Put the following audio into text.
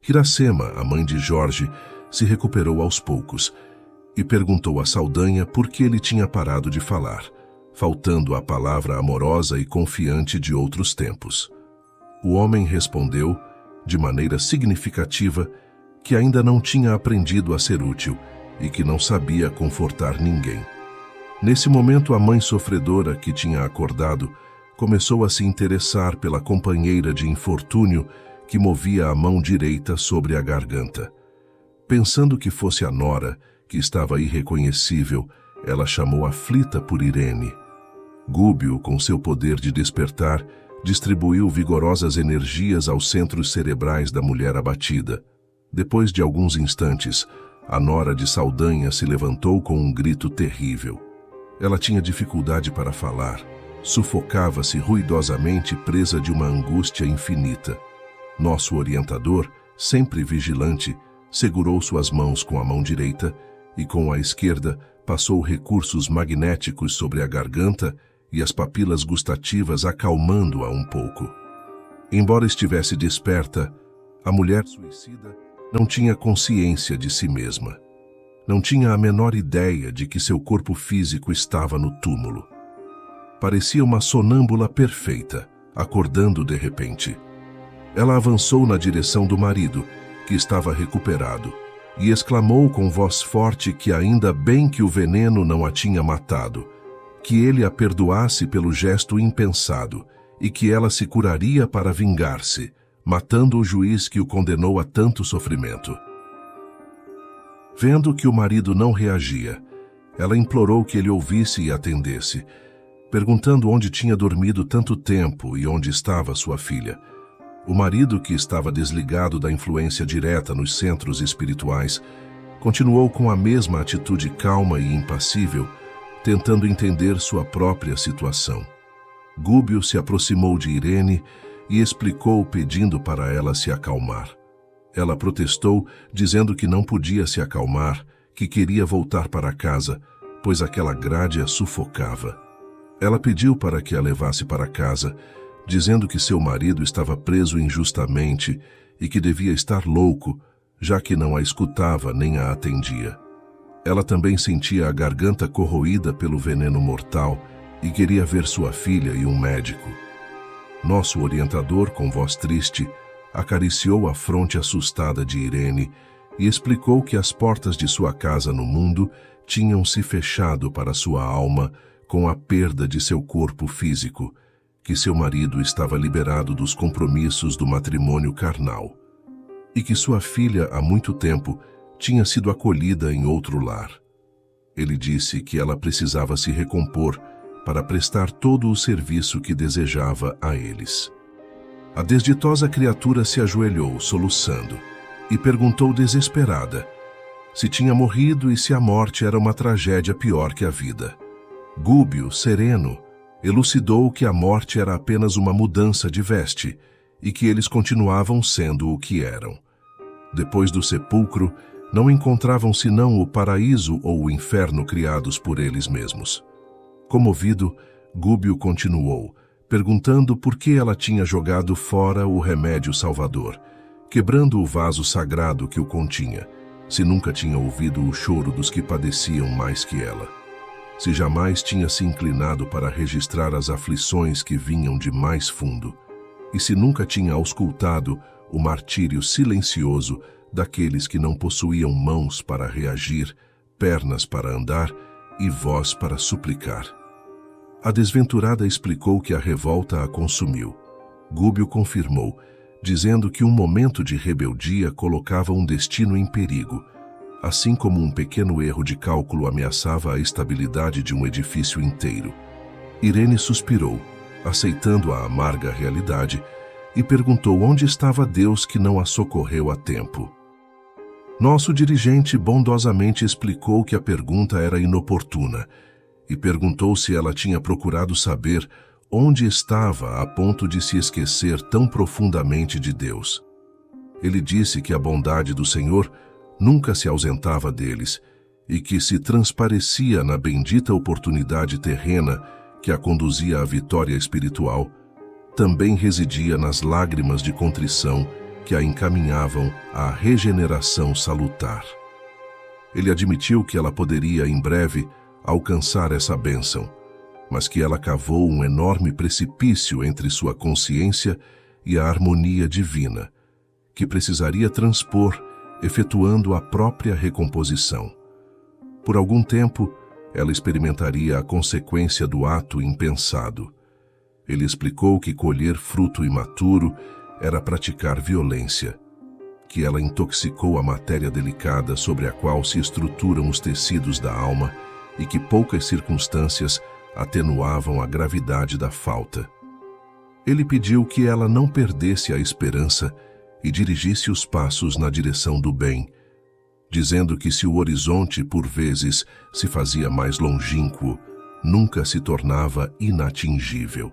Iracema, a mãe de Jorge, se recuperou aos poucos e perguntou a Saldanha por que ele tinha parado de falar, faltando a palavra amorosa e confiante de outros tempos. O homem respondeu, de maneira significativa, que ainda não tinha aprendido a ser útil e que não sabia confortar ninguém. Nesse momento, a mãe sofredora, que tinha acordado, começou a se interessar pela companheira de infortúnio que movia a mão direita sobre a garganta. Pensando que fosse a nora, que estava irreconhecível, ela chamou aflita por Irene. Gúbio, com seu poder de despertar, distribuiu vigorosas energias aos centros cerebrais da mulher abatida. Depois de alguns instantes, a nora de Saldanha se levantou com um grito terrível. Ela tinha dificuldade para falar, sufocava-se ruidosamente presa de uma angústia infinita. Nosso orientador, sempre vigilante, segurou suas mãos com a mão direita e com a esquerda passou recursos magnéticos sobre a garganta e as papilas gustativas, acalmando-a um pouco. Embora estivesse desperta, a mulher suicida não tinha consciência de si mesma. Não tinha a menor ideia de que seu corpo físico estava no túmulo. Parecia uma sonâmbula perfeita, acordando de repente. Ela avançou na direção do marido, que estava recuperado, e exclamou com voz forte que ainda bem que o veneno não a tinha matado, que ele a perdoasse pelo gesto impensado e que ela se curaria para vingar-se, matando o juiz que o condenou a tanto sofrimento. Vendo que o marido não reagia, ela implorou que ele ouvisse e atendesse, perguntando onde tinha dormido tanto tempo e onde estava sua filha. O marido, que estava desligado da influência direta nos centros espirituais, continuou com a mesma atitude calma e impassível, tentando entender sua própria situação. Gúbio se aproximou de Irene e explicou, pedindo para ela se acalmar. Ela protestou, dizendo que não podia se acalmar, que queria voltar para casa, pois aquela grade a sufocava. Ela pediu para que a levasse para casa, dizendo que seu marido estava preso injustamente e que devia estar louco, já que não a escutava nem a atendia. Ela também sentia a garganta corroída pelo veneno mortal e queria ver sua filha e um médico. Nosso orientador, com voz triste, acariciou a fronte assustada de Irene e explicou que as portas de sua casa no mundo tinham se fechado para sua alma com a perda de seu corpo físico, que seu marido estava liberado dos compromissos do matrimônio carnal e que sua filha, há muito tempo, tinha sido acolhida em outro lar. Ele disse que ela precisava se recompor para prestar todo o serviço que desejava a eles. A desditosa criatura se ajoelhou, soluçando, e perguntou desesperada se tinha morrido e se a morte era uma tragédia pior que a vida. Gúbio, sereno, elucidou que a morte era apenas uma mudança de veste e que eles continuavam sendo o que eram. Depois do sepulcro, não encontravam senão o paraíso ou o inferno criados por eles mesmos. Comovido, Gúbio continuou, perguntando por que ela tinha jogado fora o remédio salvador, quebrando o vaso sagrado que o continha, se nunca tinha ouvido o choro dos que padeciam mais que ela. Se jamais tinha se inclinado para registrar as aflições que vinham de mais fundo, e se nunca tinha auscultado o martírio silencioso daqueles que não possuíam mãos para reagir, pernas para andar e voz para suplicar. A desventurada explicou que a revolta a consumiu. Gúbio confirmou, dizendo que um momento de rebeldia colocava um destino em perigo, assim como um pequeno erro de cálculo ameaçava a estabilidade de um edifício inteiro. Irene suspirou, aceitando a amarga realidade, e perguntou onde estava Deus que não a socorreu a tempo. Nosso dirigente bondosamente explicou que a pergunta era inoportuna e perguntou se ela tinha procurado saber onde estava a ponto de se esquecer tão profundamente de Deus. Ele disse que a bondade do Senhor nunca se ausentava deles e que se transparecia na bendita oportunidade terrena que a conduzia à vitória espiritual, também residia nas lágrimas de contrição que a encaminhavam à regeneração salutar. Ele admitiu que ela poderia, em breve, alcançar essa bênção, mas que ela cavou um enorme precipício entre sua consciência e a harmonia divina, que precisaria transpor, efetuando a própria recomposição. Por algum tempo, ela experimentaria a consequência do ato impensado. Ele explicou que colher fruto imaturo era praticar violência, que ela intoxicou a matéria delicada sobre a qual se estruturam os tecidos da alma e que poucas circunstâncias atenuavam a gravidade da falta. Ele pediu que ela não perdesse a esperança e dirigisse os passos na direção do bem, dizendo que se o horizonte, por vezes, se fazia mais longínquo, nunca se tornava inatingível.